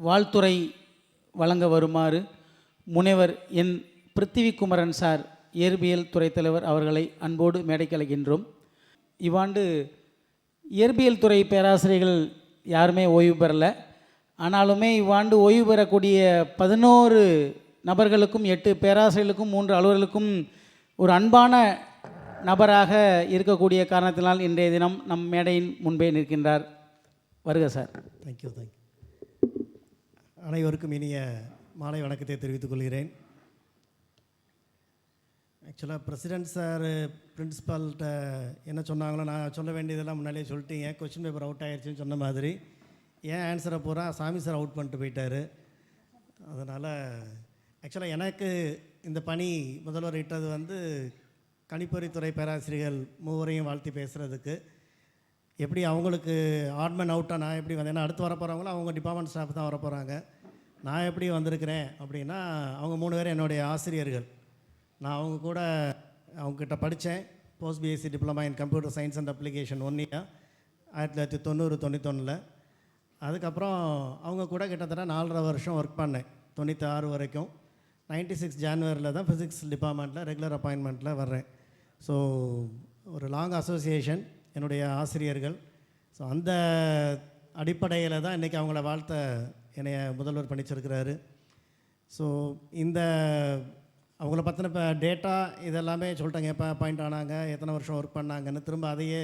வாழ்த்துரை வழங்க வருமாறு முனைவர் என் பிருத்திவிக்குமரன் சார் இயற்பியல் துறை தலைவர் அவர்களை அன்போடு மேடைக்கு அழைக்கின்றோம். இவ்வாண்டு இயற்பியல் துறை பேராசிரியர்கள் யாருமே ஓய்வு பெறலை. ஆனாலுமே இவ்வாண்டு ஓய்வு பெறக்கூடிய 11 நபர்களுக்கும் 8 பேராசிரியர்களுக்கும் 3 அலுவலர்களுக்கும் ஒரு அன்பான நபராக இருக்கக்கூடிய காரணத்தினால் இன்றைய தினம் நம் மேடையின் முன்பே நிற்கின்றார். வருக சார். தேங்க்யூ. அனைவருக்கும் இனிய மாலை வணக்கத்தை தெரிவித்துக் கொள்கிறேன். ஆக்சுவலாக பிரசிடென்ட் சார் பிரின்ஸிபால்கிட்ட என்ன சொன்னாங்களோ நான் சொல்ல வேண்டியதெல்லாம் முன்னாலே சொல்லிட்டீங்க. கொஸ்டின் பேப்பர் அவுட் ஆகிடுச்சின்னு சொன்ன மாதிரி ஏன் ஆன்சரை பூரா சாமி சார் அவுட் பண்ணிட்டு போயிட்டார். அதனால் ஆக்சுவலாக எனக்கு இந்த பணி முதல்வர் இட்டது வந்து கணிப்பொறித்துறை பேராசிரியர்கள் மூவரையும் வாழ்த்தி பேசுகிறதுக்கு. எப்படி அவங்களுக்கு ஆட்மன் அவுட்டாக நான் எப்படி வந்தேன், ஏன்னா அடுத்து வரப்போகிறவங்களும் அவங்க டிபார்ட்மெண்ட் ஸ்டாஃப் தான் வரப்போகிறாங்க. நான் எப்படி வந்திருக்கிறேன் அப்படின்னா, அவங்க 3 பேரும் என்னுடைய ஆசிரியர்கள். நான் அவங்க கூட அவங்கக்கிட்ட படித்தேன். Post BSc diploma in computer science and application 1 year 1990-91. அதுக்கப்புறம் அவங்க கூட கிட்டத்தட்ட 4.5 வருஷம் ஒர்க் பண்ணேன். 96 வரைக்கும். 96 ஜான்வரியில் தான் ஃபிசிக்ஸ் டிபார்ட்மெண்ட்டில் ரெகுலர் அப்பாயின்மெண்ட்டில் வர்றேன். ஸோ ஒரு லாங் அசோசியேஷன் என்னுடைய ஆசிரியர்கள். ஸோ அந்த அடிப்படையில் தான் இன்றைக்கி அவங்கள வாழ்த்த என்னைய முதல்வர் பண்ணிச்சிருக்கிறாரு. ஸோ இந்த அவங்கள பற்றின இப்போ டேட்டா இதெல்லாமே சொல்லிட்டாங்க. எப்போ அப்பாயிண்ட் ஆனாங்க, எத்தனை வருஷம் ஒர்க் பண்ணாங்கன்னு. திரும்ப அதையே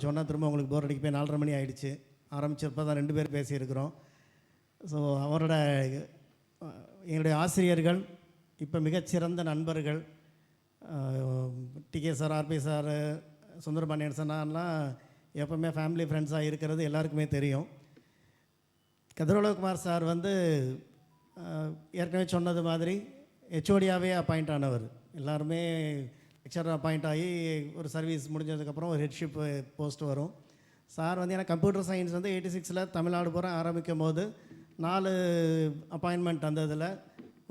சொன்னால் திரும்ப உங்களுக்கு போர் அடிக்க போய் 4:30 மணி ஆகிடுச்சு. ஆரம்பிச்சப்போ தான் 2 பேர் பேசியிருக்கிறோம். ஸோ அவரோட எங்களுடைய ஆசிரியர்கள் இப்போ மிகச்சிறந்த நண்பர்கள். DK sir, RP sir, Sundarapandian சார்லாம் எப்போவுமே ஃபேமிலி ஃப்ரெண்ட்ஸாக இருக்கிறது எல்லாருக்குமே தெரியும். கதிரவலகுமார் சார் வந்து ஏற்கனவே சொன்னது மாதிரி ஹெச்ஓடியாகவே அப்பாயிண்ட் ஆனவர். எல்லாருமே லெக்சராக அப்பாயிண்ட் ஆகி ஒரு சர்வீஸ் முடிஞ்சதுக்கப்புறம் ஒரு ஹெட்ஷிப் போஸ்ட் வரும். சார் வந்து எனக்கு கம்ப்யூட்டர் சயின்ஸ் வந்து 86 தமிழ்நாடு பூரா ஆரம்பிக்கும் போது 4 அப்பாயின்மெண்ட் வந்ததில்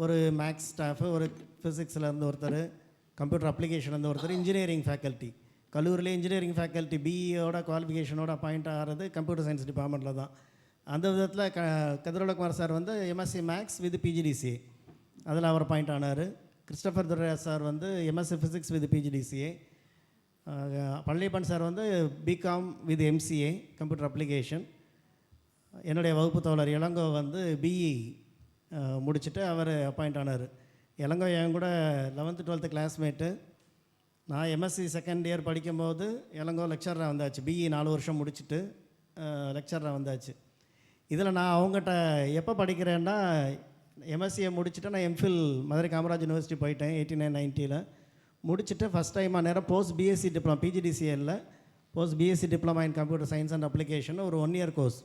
ஒரு மேக்ஸ் ஸ்டாஃபு, ஒரு ஃபிசிக்ஸ்லேருந்து ஒருத்தர், கம்ப்யூட்டர் அப்ளிகேஷன்லேருந்து ஒருத்தர், இன்ஜினியரிங் ஃபேக்கல்ட்டி. கல்லூரியிலே இன்ஜினியரிங் ஃபேக்கல்ட்டி பிஇயோட குவாலிஃபிகேஷனோட அப்பாயிண்ட் ஆகிறது கம்ப்யூட்டர் சயின்ஸ் டிபார்ட்மெண்ட்டில் தான். அந்த விதத்தில் கதிரவலகுமார் சார் வந்து எம்எஸ்சி மேக்ஸ் வித் பிஜிடிசிஏ அதில் அவர் அப்பாயிண்ட் ஆனார். கிறிஸ்டபர் துரைராஜ் சார் வந்து MSc physics with PGDCA. Palaniappan sir வந்து BCom with MCA computer application. என்னுடைய வகுப்பு தோழர் இளங்கோ வந்து பிஇ முடிச்சுட்டு அவர் அப்பாயிண்ட் ஆனார். இளங்கோ என் கூட 11th 12th கிளாஸ்மேட்டு. நான் எம்எஸ்சி செகண்ட் இயர் படிக்கும்போது இளங்கோ லெக்சராக வந்தாச்சு. பிஇ 4 வருஷம் முடிச்சுட்டு லெக்சராக வந்தாச்சு. இதில் நான் அவங்ககிட்ட எப்போ படிக்கிறேன்னா, எம்எஸ்சியை முடிச்சுட்டு நான் எம்ஃபில் மதுரை காமராஜ் யூனிவர்சிட்டி போயிட்டேன் 89-90. முடிச்சுட்டு ஃபஸ்ட் டைமாக நேரம் போஸ்ட் பிஎஸ்சி டிப்ளமா பிஜிடிசிஎல்ல post BSc diploma in computer science and application ஒரு 1 இயர் கோர்ஸ்.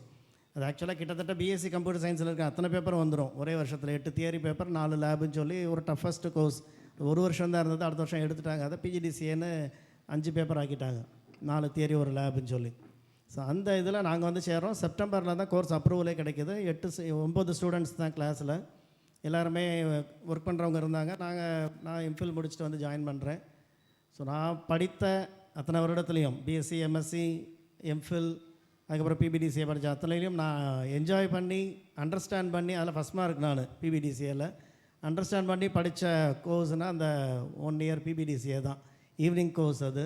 அது ஆக்சுவலாக கிட்டத்தட்ட பிஎஸ்சி கம்ப்யூட்டர் சயின்ஸில் இருக்க அத்தனை பேப்பர் வந்துடும் ஒரே வருஷத்தில். 8 தியரி பேப்பர் 4 லேபுன்னு சொல்லி ஒரு டஃபஸ்ட் கோர்ஸ். 1 வருஷம் தான் இருந்தது, அடுத்த வருஷம் எடுத்துட்டாங்க. அதை பிஜிடிசிஏன்னு 5 பேப்பர் ஆக்கிட்டாங்க, 4 தியரி ஒரு லேபுன்னு சொல்லி. ஸோ அந்த இதில் நாங்கள் வந்து சேர்றோம். செப்டம்பரில் தான் கோர்ஸ் அப்ரூவலே கிடைக்கிது. 9 ஸ்டூடெண்ட்ஸ் தான் கிளாஸில். எல்லாருமே ஒர்க் பண்ணுறவங்க இருந்தாங்க. நான் எம்ஃபில் முடிச்சுட்டு வந்து ஜாயின் பண்ணுறேன். ஸோ நான் படித்த அத்தனை வருடத்துலேயும் பிஎஸ்சி, எம்எஸ்சி, எம்ஃபில், அதுக்கப்புறம் பிபிடிசிஏ படித்த அத்தனையிலையும் நான் என்ஜாய் பண்ணி அண்டர்ஸ்டாண்ட் பண்ணி அதில் ஃபஸ்ட் மார்க் நான் பிபிடிசிஏவில் அண்டர்ஸ்டாண்ட் பண்ணி படித்த கோர்ஸ்னால் அந்த 1 இயர் பிபிடிசிஏ தான். ஈவினிங் கோர்ஸ் அது.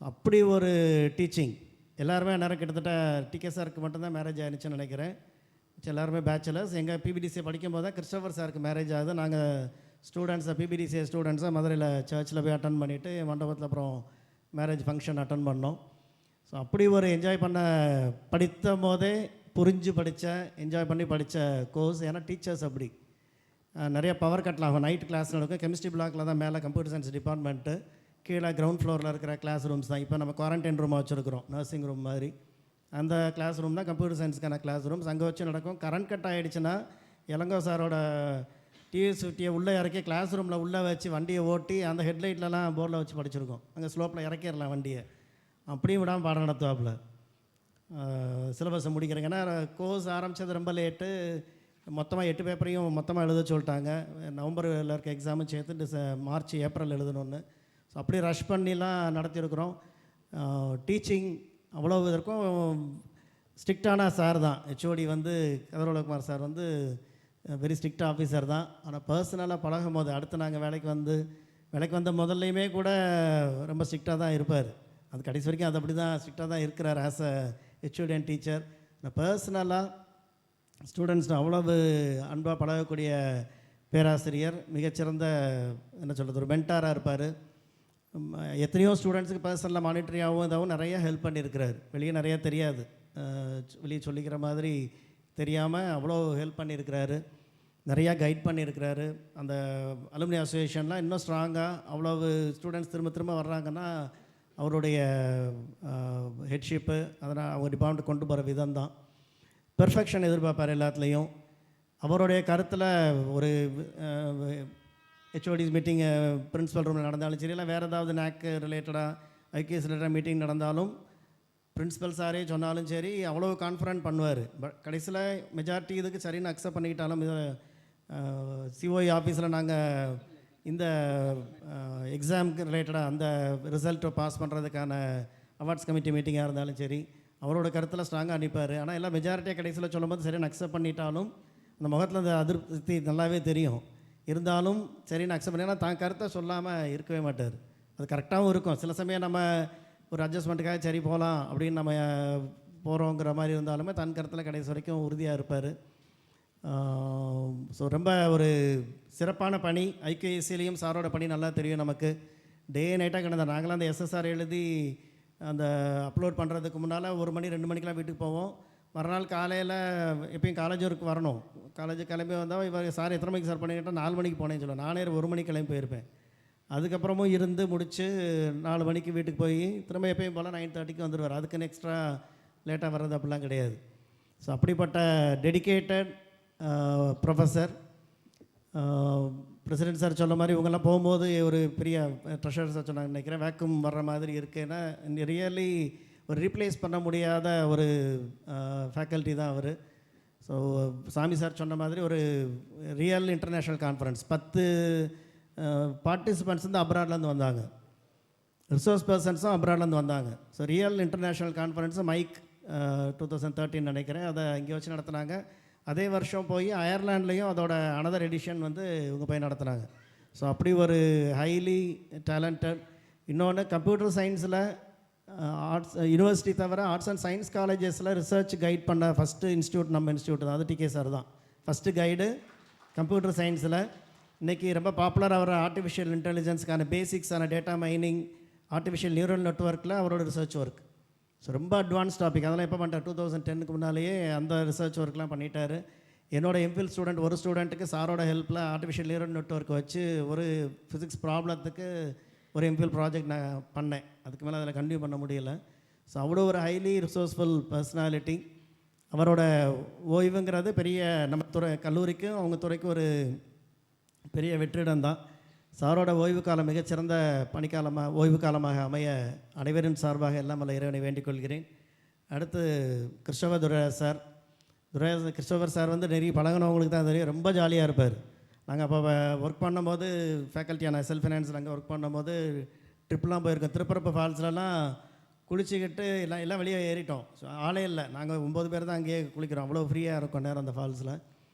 அப்படி ஒரு டீச்சிங். எல்லாருமே நேரம் கிட்டத்தட்ட டிகே சாருக்கு மட்டும்தான் மேரேஜ் ஆகிடுச்சுன்னு நினைக்கிறேன். எல்லாருமே பேச்சுலர்ஸ். எங்கள் பிபிடிசிஏ படிக்கும்போது தான் கிறிஸ்டபர் சாருக்கு மேரேஜ் ஆகுது. நாங்கள் ஸ்டூடெண்ட்ஸை பிபிடிசிஏ ஸ்டூடெண்ட்ஸாக மதுரையில் சர்ச்சில் போய் அட்டன் பண்ணிவிட்டு மண்டபத்தில் அப்புறம் மேரேஜ் ஃபங்க்ஷன் அட்டன் பண்ணோம். ஸோ அப்படி ஒரு என்ஜாய் பண்ண படித்த போதே புரிஞ்சு படித்த என்ஜாய் பண்ணி படித்த கோர்ஸ். ஏன்னா டீச்சர்ஸ் அப்படி நிறைய பவர் கட்டில் ஆகும். நைட் கிளாஸ் நடக்கும். கெமிஸ்ட்ரி பிளாக்கில் தான் மேலே கம்ப்யூட்டர் சயின்ஸ் டிபார்ட்மெண்ட்டு, கீழே கிரவுண்ட் ஃப்ளோரில் இருக்கிற கிளாஸ் ரூம்ஸ் தான். இப்போ நம்ம குவாரண்டைன் ரூமாக வச்சுருக்கிறோம், நர்சிங் ரூம் மாதிரி. அந்த கிளாஸ் ரூம் தான் கம்ப்யூட்டர் சயின்ஸுக்கான கிளாஸ் ரூம்ஸ். அங்கே வச்சு நடக்கும். கரண்ட் கட் ஆகிடுச்சுன்னா இளங்கோ சாரோட டிவிஎஸ் 50 உள்ளே இறக்கி கிளாஸ் ரூமில் உள்ளே வச்சு வண்டியை ஓட்டி அந்த ஹெட்லைட்லலாம் போர்டில் வச்சு படிச்சிருக்கோம். அங்கே ஸ்லோப்பில் இறக்கிடலாம் வண்டியை. அப்படியும் விடாமல் பாடம் நடத்துவாப்பில். சிலபஸை முடிக்கிறேங்க. ஏன்னா கோர்ஸ் ஆரம்பித்தது ரொம்ப லேட்டு. மொத்தமாக 8 பேப்பரையும் மொத்தமாக எழுத சொல்லிட்டாங்க. நவம்பரில் இருக்க எக்ஸாமும் சேர்த்து மார்ச் ஏப்ரல் எழுதணுன்னு. ஸோ அப்படி ரஷ் பண்ணிலாம் நடத்தியிருக்கிறோம். டீச்சிங் அவ்வளோ இதற்கும் ஸ்ட்ரிக்டான சார் தான். ஹெச்ஓடி வந்து கதிரவலகுமார் சார் வந்து வெரி ஸ்ட்ரிக்ட் ஆஃபீஸர் தான். ஆனால் பர்சனலாக பழகும் போது அடுத்து நாங்கள் வேலைக்கு வந்த முதல்லையுமே கூட ரொம்ப ஸ்ட்ரிக்டாக தான் இருப்பார். அது கடைசி வரைக்கும் அது அப்படி தான் ஸ்ட்ரிக்டாக தான் இருக்கிறார் as a HOD and teacher. பர்சனலாக ஸ்டூடெண்ட்ஸ் அவ்வளவு அன்பாக பழகக்கூடிய பேராசிரியர். மிகச்சிறந்த என்ன சொல்கிறது, ஒரு மென்டாராக இருப்பார். எத்தனையோ ஸ்டூடெண்ட்ஸுக்கு பர்சனலாக மானிட்டரியாகவும் இதாகவும் நிறைய ஹெல்ப் பண்ணியிருக்கிறார். வெளியே நிறையா தெரியாது, வெளியே சொல்லிக்கிற மாதிரி தெரியாமல் அவ்வளோ ஹெல்ப் பண்ணியிருக்கிறாரு. நிறையா கைட் பண்ணியிருக்கிறாரு. அந்த அலுமினி அசோசியேஷன்லாம் இன்னும் ஸ்ட்ராங்காக அவ்வளவு ஸ்டூடெண்ட்ஸ் திரும்ப திரும்ப வர்றாங்கன்னா அவருடைய ஹெட்ஷிப்பு, அதனால் அவங்க டிபார்ட்மெண்ட் கொண்டு போகிற விதம் தான். பெர்ஃபெக்ஷன் எதிர்பார்ப்பார் எல்லாத்துலேயும். அவருடைய கருத்தில் ஒரு ஹெச்ஓடிஸ் மீட்டிங் பிரின்ஸிபல் ரூமில் நடந்தாலும் சரி, இல்லை வேறு ஏதாவது நேக் ரிலேட்டடாக ஐகேஎஸ் ரிலேட்டடாக மீட்டிங் நடந்தாலும் பிரின்ஸிபல் சாரே சொன்னாலும் சரி அவ்வளோ கான்ஃபிடென்ட் பண்ணுவார். பட் கடைசியில் மெஜாரிட்டி இதுக்கு சரின்னு அக்செப்ட் பண்ணிக்கிட்டாலும் சிஓஇ ஆஃபீஸில் நாங்கள் இந்த எக்ஸாமுக்கு ரிலேட்டடாக அந்த ரிசல்ட்டை பாஸ் பண்ணுறதுக்கான அவார்ட்ஸ் கமிட்டி மீட்டிங்காக இருந்தாலும் சரி அவரோட கருத்தில் ஸ்ட்ராங்காக அனுப்பார். ஆனால் எல்லாம் மெஜாரிட்டியாக கடைசியில் சொல்லும்போது சரின்னு அக்செப்ட் பண்ணிட்டாலும் அந்த முகத்தில் அந்த அதிருப்தி நல்லாவே தெரியும். இருந்தாலும் சரின்னு அக்செப்ட் பண்ணி, ஏன்னா தான் கருத்தை சொல்லாமல் இருக்கவே மாட்டார். அது கரெக்டாகவும் இருக்கும். சில சமயம் நம்ம ஒரு அட்ஜஸ்ட்மெண்ட்டுக்காக சரி போகலாம் அப்படின்னு நம்ம போகிறோங்கிற மாதிரி இருந்தாலுமே தன் கருத்தில் கடைசி வரைக்கும் உறுதியாக இருப்பார். ஸோ ரொம்ப ஒரு சிறப்பான பணி. ஐகேஎஸ்சிலையும் சாரோட பணி நல்லா தெரியும் நமக்கு. டே நைட்டாக கிடந்த நாங்களாம் அந்த எஸ்எஸ்ஆர் எழுதி அந்த அப்லோட் பண்ணுறதுக்கு முன்னால் 1 மணி 2 மணிக்கெலாம் வீட்டுக்கு போவோம். மறுநாள் காலையில் எப்பயும் காலேஜ் ஒர்க் வரணும். காலேஜ் கிளம்பி வந்தால் இவர் சார் எத்தனை மணிக்கு சார் பண்ணிக்கிட்டால் 4 மணிக்கு போனேன்னு சொல்லுவேன். நானே 1 மணிக்கு கிளம்பி போயிருப்பேன். அதுக்கப்புறமும் இருந்து முடித்து 4 மணிக்கு வீட்டுக்கு போய் திரும்ப எப்பயும் போல் 9:30க்கு வந்துடுவார். அதுக்குன்னு எக்ஸ்ட்ரா லேட்டாக வர்றது அப்படிலாம் கிடையாது. ஸோ அப்படிப்பட்ட டெடிக்கேட்டட் ப்ரொஃபஸர். பிரசிடென்ட் சார் சொல்ல மாதிரி இவங்கெல்லாம் போகும்போது ஒரு பெரிய ட்ரெஷர் சார் சொன்னாங்க நினைக்கிறேன், வேக்கும் வர்ற மாதிரி இருக்குன்னா ரியலி ஒரு ரீப்ளேஸ் பண்ண முடியாத ஒரு ஃபேக்கல்ட்டி தான் அவர். ஸோ சாமி சார் சொன்ன மாதிரி ஒரு ரியல் இன்டர்நேஷ்னல் கான்ஃபரன்ஸ் 10 பார்ட்டிசிபெண்ட்ஸ் வந்து அப்ராட்லேருந்து வந்தாங்க, ரிசோர்ஸ் பர்சன்ஸும் அப்ராட்லேருந்து வந்தாங்க. ஸோ ரியல் இன்டர்நேஷ்னல் கான்ஃபரன்ஸு மைக் 2013 நினைக்கிறேன், அதை இங்கே வச்சு நடத்துனாங்க. அதே வருஷம் போய் அயர்லாண்ட்லேயும் அதோட அனதர் எடிஷன் வந்து இவங்க போய் நடத்துனாங்க. ஸோ அப்படி ஒரு ஹைலி டேலண்டட். இன்னொன்று கம்ப்யூட்டர் சயின்ஸில் ஆர்ட்ஸ் யூனிவர்சிட்டி தவிர ஆர்ட்ஸ் அண்ட் சயின்ஸ் காலேஜஸில் ரிசர்ச் கைட் பண்ண ஃபஸ்ட்டு இன்ஸ்டியூட் நம்ம இன்ஸ்டியூட் தான். அது டிகே சார் தான் ஃபஸ்ட்டு கைடு கம்ப்யூட்டர் சயின்ஸில். இன்றைக்கி ரொம்ப பாப்புலர் ஆகிற ஆர்டிஃபிஷியல் இன்டெலிஜென்ஸ்க்கான பேசிக்ஸான டேட்டா மைனிங், ஆர்டிஃபிஷியல் நியூரல் நெட்ஒர்க்கில் அவரோட ரிசர்ச் ஒர்க். ஸோ ரொம்ப அட்வான்ஸ் டாபிக். அதெல்லாம் எப்போ பண்ணிட்டார், 2010க்கு முன்னாலேயே அந்த ரிசர்ச் ஒர்க்லாம் பண்ணிட்டார். என்னோட எம்ஃபில் ஸ்டூடெண்ட் ஒரு ஸ்டூடெண்ட்டுக்கு சாரோட ஹெல்ப்பில் ஆர்டிஃபிஷியல் நியூரல் நெட்ஒர்க் வச்சு ஒரு ஃபிசிக்ஸ் ப்ராப்ளத்துக்கு ஒரு எம்ஃபில் ப்ராஜெக்ட் நான் பண்ணேன். அதுக்கு மேலே அதில் கண்டினியூ பண்ண முடியல. ஸோ அவ்வளோ ஒரு ஹைலி ரிசோர்ஸ்ஃபுல் பர்சனாலிட்டி. அவரோட ஓய்வுங்கிறது பெரிய நம்ம கல்லூரிக்கும் அவங்க துறைக்கும் ஒரு பெரிய வெற்றிடம் தான். சாரோட ஓய்வு காலம் மிகச்சிறந்த ஓய்வு காலமாக அமைய அனைவரின் சார்பாக எல்லாம் வல்ல இறைவனை வேண்டிக் கொள்கிறேன். அடுத்து Christopher Durairaj sir. Christopher sir வந்து நிறைய பழகினவங்களுக்கு தான் தெரியும், ரொம்ப ஜாலியாக இருப்பார். நாங்கள் அப்போ ஒர்க் பண்ணும்போது ஃபேக்கல்ட்டியான செல்ஃப் ஃபைனான்ஸில் அங்கே ஒர்க் பண்ணும்போது ட்ரிப்லாம் போயிருக்கோம். திருப்பரப்பு ஃபால்ஸ்லலாம் குளிச்சுக்கிட்டு எல்லாம் வெளியே ஏறிட்டோம். ஸோ ஆளே இல்லை, நாங்கள் 9 பேர் தான் அங்கேயே குளிக்கிறோம். அவ்வளோ ஃப்ரீயாக இருக்கும் நேரம் அந்த ஃபால்ஸில்.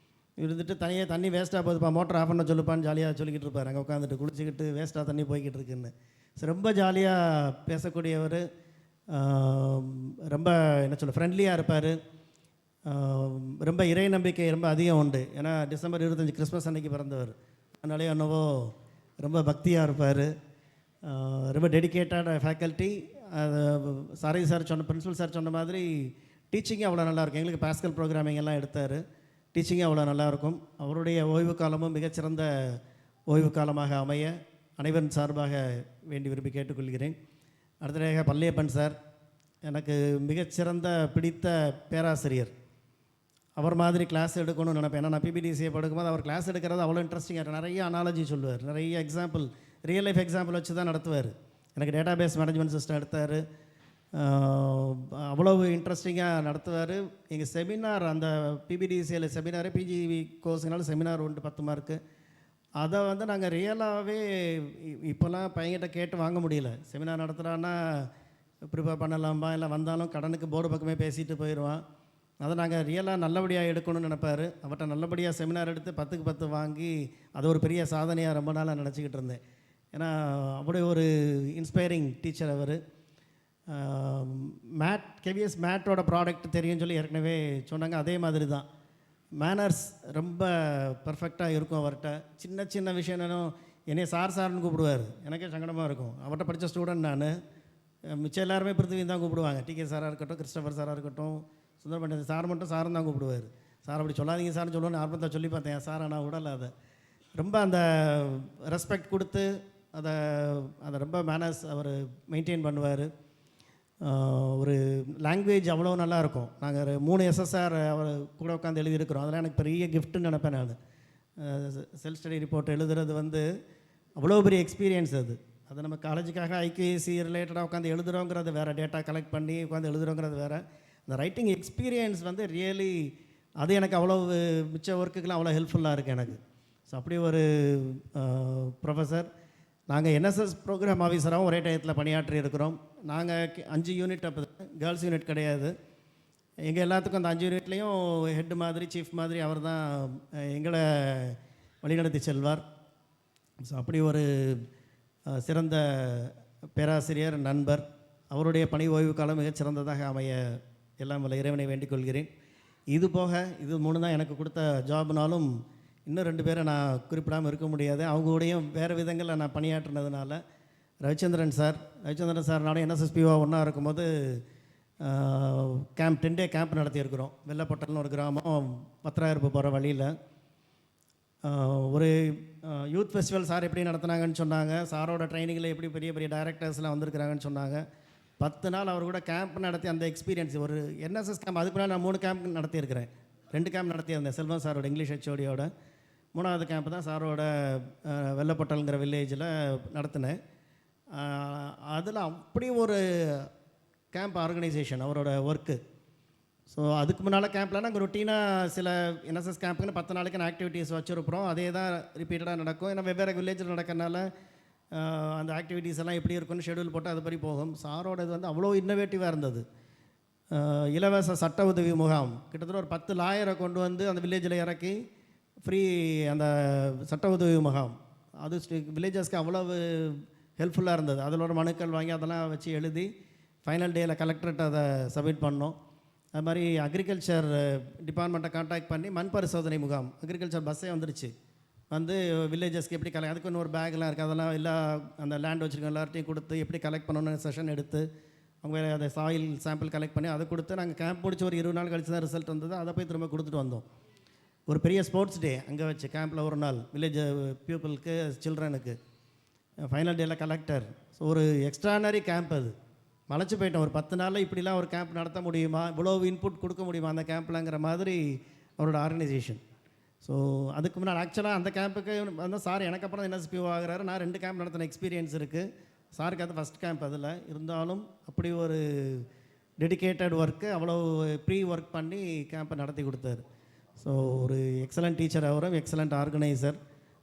இருந்துட்டு தனியாக தண்ணி வேஸ்ட்டாக போகுதுப்பா, மோட்டர் ஆஃப் பண்ண சொல்லுப்பான்னு ஜாலியாக சொல்லிக்கிட்டு இருப்பார். அங்கே உட்காந்துட்டு குளிச்சுக்கிட்டு வேஸ்ட்டாக தண்ணி போய்கிட்டு இருக்குன்னு. ஸோ ரொம்ப ஜாலியாக பேசக்கூடியவர். ரொம்ப என்ன சொல்ல ஃப்ரெண்ட்லியாக இருப்பார். ரொம்ப இறை நம்பிக்கை ரொம்ப அதிகம் உண்டு. ஏன்னா டிசம்பர் 25 கிறிஸ்மஸ் அன்னைக்கு பிறந்தவர். அதனாலே என்னவோ ரொம்ப பக்தியாக இருப்பார். ரொம்ப டெடிக்கேட்டட் ஃபேக்கல்ட்டி. சாரி சார் சொன்ன பிரின்சிபல் சார் சொன்ன மாதிரி டீச்சிங்கும் அவ்வளோ நல்லாயிருக்கும். எங்களுக்கு பாஸ்கல் ப்ரோக்ராமிங் எல்லாம் எடுத்தார். டீச்சிங்கும் அவ்வளோ நல்லாயிருக்கும். அவருடைய ஓய்வு காலமும் மிகச்சிறந்த ஓய்வு காலமாக அமைய அனைவரின் சார்பாக வேண்டி விரும்பி கேட்டுக்கொள்கிறேன். அடுத்ததாக பள்ளியப்பன் சார் எனக்கு மிகச்சிறந்த பிடித்த பேராசிரியர். அவர் மாதிரி கிளாஸ் எடுக்கணும்னு நினைப்பேன். ஏன்னா நான் பிபிடிசியை படுக்கும்போது அவர் கிளாஸ் எடுக்கிறது அவ்வளோ இன்ட்ரெஸ்டிங்காக நிறைய அனாலஜி சொல்லுவார், நிறைய எக்ஸாம்பிள், ரியல் லைஃப் எக்ஸாம்பிள் வச்சு தான் நடத்துவார். எனக்கு டேட்டா பேஸ் மேனேஜ்மெண்ட் சிஸ்டம் எடுத்தார். அவ்வளவு இன்ட்ரெஸ்டிங்காக நடத்துவார். எங்கள் செமினார் அந்த பிபிடிசியில் செமினாரு பிஜிவி கோர்ஸுனால செமினார் உண்டு 10 மார்க்கு. அதை வந்து நாங்கள் ரியலாகவே இப்போல்லாம் பையன்கிட்ட கேட்டு வாங்க முடியல. செமினார் நடத்துகிறான்னா ப்ரிப்பேர் பண்ணலாம்பா, இல்லை வந்தாலும் கடனுக்கு போர்டு பக்கமே பேசிட்டு போயிடுவான். அதை நாங்கள் ரியலாக நல்லபடியாக எடுக்கணும்னு நினைப்பார். அவர்கிட்ட நல்லபடியாக செமினார் எடுத்து 10க்கு 10 வாங்கி அது ஒரு பெரிய சாதனையாக ரொம்ப நாளாக நினச்சிக்கிட்டு இருந்தேன். ஏன்னா அப்படி ஒரு இன்ஸ்பைரிங் டீச்சர் அவர். மேட் கேவிஎஸ் மேட்டோட ப்ராடக்ட் தெரியும்னு சொல்லி ஏற்கனவே சொன்னாங்க. அதே மாதிரி தான் மேனர்ஸ் ரொம்ப பர்ஃபெக்டாக இருக்கும் அவர்கிட்ட. சின்ன சின்ன விஷயம் என்னைய சார்னு கூப்பிடுவார். எனக்கே சங்கடமாக இருக்கும். அவர்கிட்ட படித்த ஸ்டூடெண்ட் நான். மிச்சம் எல்லாருமே பிருத்திவின்னு தான் கூப்பிடுவாங்க. டிகே சாராக இருக்கட்டும், கிறிஸ்டபர் சாராக இருக்கட்டும், சுந்தரபாண்டியன் சார் மட்டும் சாருன்னு தான் கூப்பிடுவார். சார் அப்படி சொல்லாதீங்க சார்னு சொல்லுவேன்னு ஆரம்பத்தை சொல்லி பார்த்தேன். சார் ஆனால் விடலை. அதை ரொம்ப அந்த ரெஸ்பெக்ட் கொடுத்து அதை அதை ரொம்ப மேனர்ஸ் அவர் மெயின்டைன் பண்ணுவார். ஒரு லாங்குவேஜ் அவ்வளோ நல்லாயிருக்கும். நாங்கள் 3 SSR அவர் கூட உட்காந்து எழுதியிருக்கிறோம். அதெல்லாம் எனக்கு பெரிய கிஃப்ட்டுன்னு நினைப்பேன் நான். செல்ஃப் ஸ்டடி ரிப்போர்ட் எழுதுறது அவ்வளோ பெரிய எக்ஸ்பீரியன்ஸ் அது. அது நம்ம காலேஜுக்காக ஐகேசி ரிலேட்டடாக உட்காந்து எழுதுகிறோங்கிறது வேறு, டேட்டா கலெக்ட் பண்ணி உட்காந்து எழுதுகிறோங்கிறது வேறு. அந்த ரைட்டிங் எக்ஸ்பீரியன்ஸ் ரியலி அது எனக்கு அவ்வளோ மிச்ச ஒர்க்குக்கெலாம் அவ்வளோ ஹெல்ப்ஃபுல்லாக இருக்குது எனக்கு. ஸோ அப்படி ஒரு ப்ரொஃபஸர். நாங்கள் என்எஸ்எஸ் ப்ரோக்ராம் ஆஃபீஸராகவும் ஒரே டயத்தில் பணியாற்றி இருக்கிறோம். நாங்கள் 5 யூனிட், அப்போ கேர்ள்ஸ் யூனிட் கிடையாது. எங்கள் எல்லாத்துக்கும் அந்த 5 யூனிட்லேயும் ஹெட் மாதிரி, சீஃப் மாதிரி அவர் தான் எங்களை வழிநடத்தி செல்வார். ஸோ அப்படி ஒரு சிறந்த பேராசிரியர், நண்பர். அவருடைய பணி ஓய்வு காலம் மிகச் சிறந்ததாக அமைய எல்லாம் வல்ல இறைவனை வேண்டிக் கொள்கிறேன். இது போக இது 3 தான் எனக்கு கொடுத்த ஜாப்னாலும் இன்னும் 2 பேரை நான் குறிப்பிடாமல் இருக்க முடியாது. அவங்க கூடயும் வேறு விதங்களில் நான் பணியாற்றினதுனால ரவிச்சந்திரன் சார் நானும் என்எஸ்எஸ்பிஓ ஒன்றா இருக்கும்போது கேம்ப் 10 டே கேம்ப் நடத்தியிருக்கிறோம். வெள்ளப்பட்டல்னு ஒரு கிராமம், பத்திராயிருப்பு போகிற வழியில். ஒரு யூத் ஃபெஸ்டிவல் சார் எப்படி நடத்துனாங்கன்னு சொன்னாங்க. சாரோட ட்ரைனிங்கில் எப்படி பெரிய பெரிய டைரக்டர்ஸ்லாம் வந்திருக்கிறாங்கன்னு சொன்னாங்க. 10 நாள் அவர் கூட கேம்ப் நடத்தி அந்த எக்ஸ்பீரியன்ஸ், ஒரு என்எஸ்எஸ் கேம்ப். அதுக்கு முன்னாடி நான் 3 கேம்ப் நடத்தியிருக்கிறேன். 2 கேம்ப் நடத்தியிருந்தேன் செல்வம் சாரோட இங்கிலீஷ் ஹெச்ஓடியோட. 3வது கேம்ப் தான் சாரோட வெள்ளப்பட்டல்ங்கிற வில்லேஜில் நடத்தினேன். அதில் அப்படி ஒரு கேம்ப் ஆர்கனைசேஷன் அவரோட ஒர்க்கு. ஸோ அதுக்கு முன்னால் கேம்பில் நாங்கள் ரொட்டீனாக சில என்எஸ்எஸ் கேம்புக்குன்னு 10 நாளைக்கு ஆக்டிவிட்டீஸ் வச்சுருப்போம். அதே தான் ரிப்பீட்டடாக நடக்கும். ஏன்னா வெவ்வேறு வில்லேஜில் நடக்கிறனால அந்த ஆக்டிவிட்டீஸ் எல்லாம் எப்படி இருக்குன்னு ஷெடியூல் போட்டு அது படி போகும். சாரோட இது அவ்வளோ இன்னோவேட்டிவாக இருந்தது. இலவச சட்ட உதவி முகாம், கிட்டத்தட்ட ஒரு 10 லாயரை கொண்டு வந்து அந்த வில்லேஜில் இறக்கி ஃப்ரீ அந்த சட்ட உதவி முகாம். அது வில்லேஜஸ்க்கு அவ்வளவு ஹெல்ப்ஃபுல்லாக இருந்தது. அதில் ஒரு மனுக்கள் வாங்கி அதெல்லாம் வச்சு எழுதி ஃபைனல் டேயில் கலெக்டர்கிட்ட அதை சப்மிட் பண்ணோம். அது மாதிரி அக்ரிகல்ச்சர் டிபார்ட்மெண்ட்டை கான்டாக்ட் பண்ணி மண் பரிசோதனை முகாம், அக்ரிகல்ச்சர் பஸ்ஸே வந்துருச்சு. வில்லேஜஸ்க்கு எப்படி அதுக்கு இன்னொரு பேக்லாம் இருக்குது. அதெல்லாம் எல்லா அந்த லேண்ட் வச்சுருக்கோம் எல்லார்ட்டையும் கொடுத்து எப்படி கலெக்ட் பண்ணணும்னு செஷன் எடுத்து அவங்க அதை சாயில் சாம்பிள் கலெக்ட் பண்ணி அதை கொடுத்து நாங்கள் கேம்ப் முடிச்சு ஒரு 20 நாள் கழிச்சு தான் ரிசல்ட் வந்தது. அதை போய் திரும்ப கொடுத்துட்டு வந்தோம். ஒரு பெரிய ஸ்போர்ட்ஸ் டே அங்கே வச்சு கேம்பில் ஒரு நாள் வில்லேஜ் பீப்புளுக்கு, சில்ட்ரனுக்கு. ஃபைனல் டேயில் கலெக்டர். ஸோ ஒரு எக்ஸ்ட்ரானரி கேம்ப். அது மலைச்சு போயிட்டோம். ஒரு 10 நாளில் இப்படிலாம் ஒரு கேம்ப் நடத்த முடியுமா, இவ்வளோ இன்புட் கொடுக்க முடியுமா அந்த கேம்ப்லங்கிற மாதிரி அவரோட ஆர்கனைசேஷன். ஸோ அதுக்கு முன்னாடி ஆக்சுவலாக அந்த கேம்புக்கு சார் எனக்கு அப்புறம் என்எஸ்பிஓ ஆகிறாரு. நான் 2 கேம்ப் நடத்தின எக்ஸ்பீரியன்ஸ் இருக்குது. சாருக்கு அது ஃபஸ்ட் கேம்ப். அதில் இருந்தாலும் அப்படி ஒரு டெடிக்கேட்டட் ஒர்க்கு, அவ்வளோ ப்ரீ ஒர்க் பண்ணி கேம்பை நடத்தி கொடுத்தாரு. ஸோ ஒரு எக்ஸலண்ட் டீச்சர் அவரும், எக்ஸலண்ட் ஆர்கனைசர்.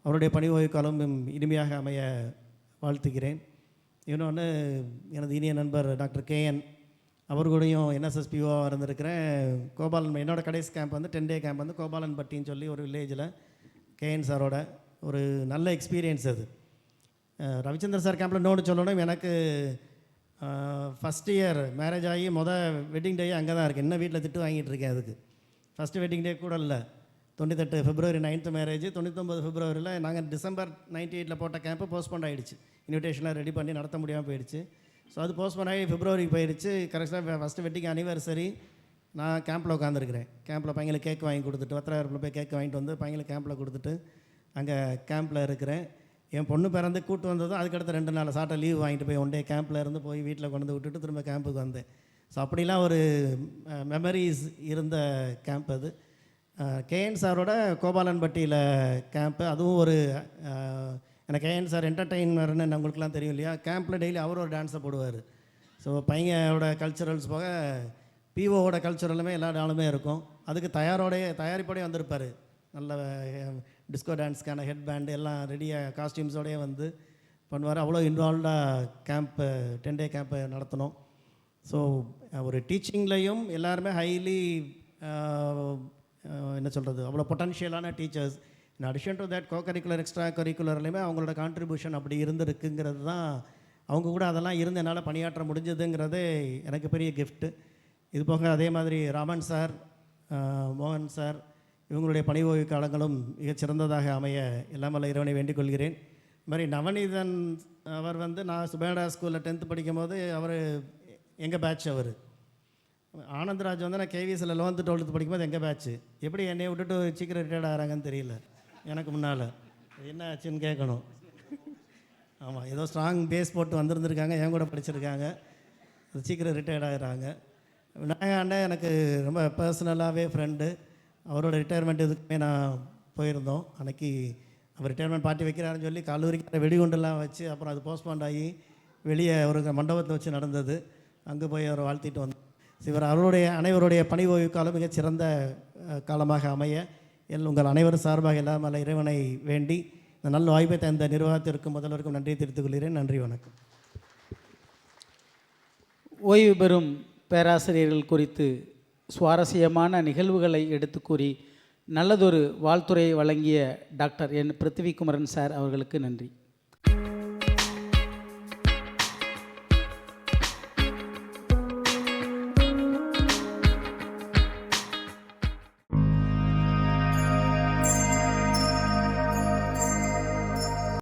அவருடைய பணி ஓய்வு காலம் இனிமையாக அமைய வாழ்த்துகிறேன். இன்னொன்று எனது இனிய நண்பர் டாக்டர் கேஎன், அவர் கூடயும் என்எஸ்எஸ்பிஓவாக இருந்திருக்கிறேன். கோபாலன் என்னோடய கடைசி கேம்ப் 10 டே கேம்ப் கோபாலன் பட்டின்னு சொல்லி ஒரு வில்லேஜில் கேஎன் சாரோட ஒரு நல்ல எக்ஸ்பீரியன்ஸ் அது. ரவிச்சந்திரன் சார் கேம்பில் இன்னொன்று சொல்லணும். எனக்கு ஃபஸ்ட் இயர் மேரேஜ் ஆகி வெட்டிங் டே அங்கே தான் இருக்குது. இன்னும் வீட்டில் திட்டு வாங்கிட்டு இருக்கேன். அதுக்கு ஃபஸ்ட்டு வெட்டிங் டே கூட இல்லை. 98 February 9th மேரேஜ். 99 February நாங்கள் டிசம்பர் 98 போட்ட கேம்ப்பு போஸ்ட்போன் ஆகிடுச்சு. இன்விடேஷன்லாம் ரெடி பண்ணி நடத்த முடியாமல் போயிடுச்சு. ஸோ அது போஸ்ட்போன் ஆகி பிப்ரவரிக்கு போயிடுச்சு. கரெக்டாக ஃபஸ்ட்டு வெட்டிங் அனிவர்சரி நான் கேம்பில் உட்காந்துருக்கிறேன். கேம்பில் பையங்களுக்கு கேக் வாங்கி கொடுத்துட்டு, வத்திராயிருப்பில் போய் கேக் வாங்கிட்டு வந்து பையங்களுக்கு கேம்பில் கொடுத்துட்டு அங்கே கேம்பில் இருக்கிறேன். என் பொண்ணு பிறந்து கூட்டு வந்ததும் அதுக்கடுத்து 2 நாள் சாட்டை லீவ் வாங்கிட்டு போய் 1 டே கேம்பில் இருந்து போய் வீட்டில் கொண்டு விட்டுட்டு திரும்ப கேம்புக்கு வந்தேன். ஸோ அப்படிலாம் ஒரு மெமரிஸ் இருந்த கேம்ப் அது. கேஎன் சாரோட கோபாலன்பட்டியில் கேம்ப்பு, அதுவும் ஒரு எனக்கு கேஎன் சார் என்டர்டெயினர்னு உங்களுக்குலாம் தெரியும் இல்லையா. கேம்பில் டெய்லி அவர் ஒரு டான்ஸை போடுவார். ஸோ பையனோட கல்ச்சுரல்ஸ் போக பிஓவோட கல்ச்சுரலுமே எல்லா நாளுமே இருக்கும். அதுக்கு தயாரிப்போடய வந்திருப்பார். நல்ல டிஸ்கோ டான்ஸ்க்கான ஹெட் பேண்டு எல்லாம் ரெடியாக காஸ்டியூம்ஸோடையே வந்து பண்ணுவார். அவ்வளோ இன்வால்வ்டாக கேம்ப்பு 10 டே கேம்ப்பை நடத்தினோம். ஸோ ஒரு டீச்சிங்லேயும் எல்லாருமே ஹைலி என்ன சொல்கிறது, அவ்வளோ பொட்டன்ஷியலான teachers. In addition to that curricular extra கரிக்குலர்லையுமே அவங்களோட கான்ட்ரிபியூஷன் அப்படி இருந்திருக்குங்கிறது தான், அவங்க கூட அதெல்லாம் இருந்து என்னால் பணியாற்ற முடிஞ்சதுங்கிறதே எனக்கு பெரிய கிஃப்ட்டு. இது போக அதே மாதிரி ராமன் சார், மோகன் சார் இவங்களுடைய பணி ஓய்வு காலங்களும் மிகச் சிறந்ததாக அமைய எல்லாம் வல்ல இறைவனை வேண்டிக் கொள்கிறேன். இது மாதிரி நவநீதன் அவர் வந்து நான் சுபேடா ஸ்கூலில் 10th படிக்கும்போது அவர் எங்கள் பேட்ச். அவர் ஆனந்தராஜ் வந்து நான் கேவிஎஸில் 11th 12th படிக்கும்போது எங்கள் பேட்ச்சு. எப்படி என்னை விட்டுட்டு சீக்கிரம் ரிட்டையர்ட் ஆகிறாங்கன்னு தெரியல. எனக்கு முன்னால் என்ன ஆச்சுன்னு கேட்கணும். ஆமாம், ஏதோ ஸ்ட்ராங் பேஸ் போட்டு வந்திருந்துருக்காங்க, என் கூட படிச்சிருக்காங்க, சீக்கிரம் ரிட்டையர்ட் ஆகிறாங்க. விநாயகா அண்ணன் எனக்கு ரொம்ப பர்சனலாகவே ஃப்ரெண்டு. அவரோட ரிட்டையர்மெண்ட் இதுக்குமே நான் போயிருந்தோம். அன்றைக்கி அவர் ரிட்டையர்மெண்ட் பார்ட்டி வைக்கிறாருன்னு சொல்லி கல்லூரிக்கு வெடிகுண்டெல்லாம் வச்சு அப்புறம் அது போஸ்ட்பாண்ட் ஆகி வெளியே ஒரு மண்டபத்தில் வச்சு நடந்தது. அங்கே போய் அவரை வாழ்த்திட்டு வந்தோம். இவர் அவருடைய அனைவருடைய பணி ஓய்வு காலம் மிகச் சிறந்த காலமாக அமைய உங்கள் அனைவரும் சார்பாக எல்லாம் அல்ல இறைவனை வேண்டி இந்த நல்ல வாய்ப்பை தந்த நிர்வாகத்திற்கும் முதல்வருக்கும் நன்றியை தெரிவித்துக் கொள்கிறேன். நன்றி, வணக்கம். ஓய்வு பெறும் பேராசிரியர்கள் குறித்து சுவாரஸ்யமான நிகழ்வுகளை எடுத்து கூறி நல்லதொரு வாழ்த்துறையை வழங்கிய டாக்டர் என் பிருத்திவிக்குமரன் சார் அவர்களுக்கு நன்றி.